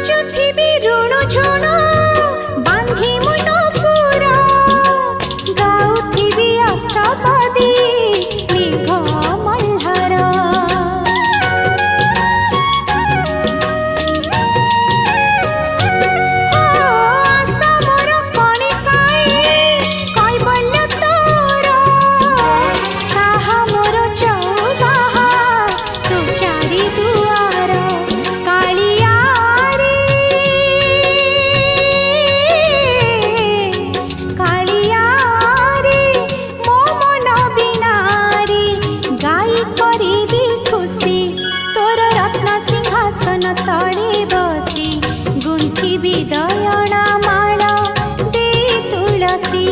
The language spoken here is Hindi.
नाचुथिबी ऋण झुण बांधी मुन पुरा गाउथिबी अष्टपदी मेघ मल्हार आशा मोर कणिकाए कैबल्य तोर साहा मोर चौबाहा तू चारि दुआर कालियारी कालियारी मो मन बिनारी गाई करिबी खुशी तोर रत्न सिंहासन तळे बसी गुंथिबी दयणा माळ दे तुळसी।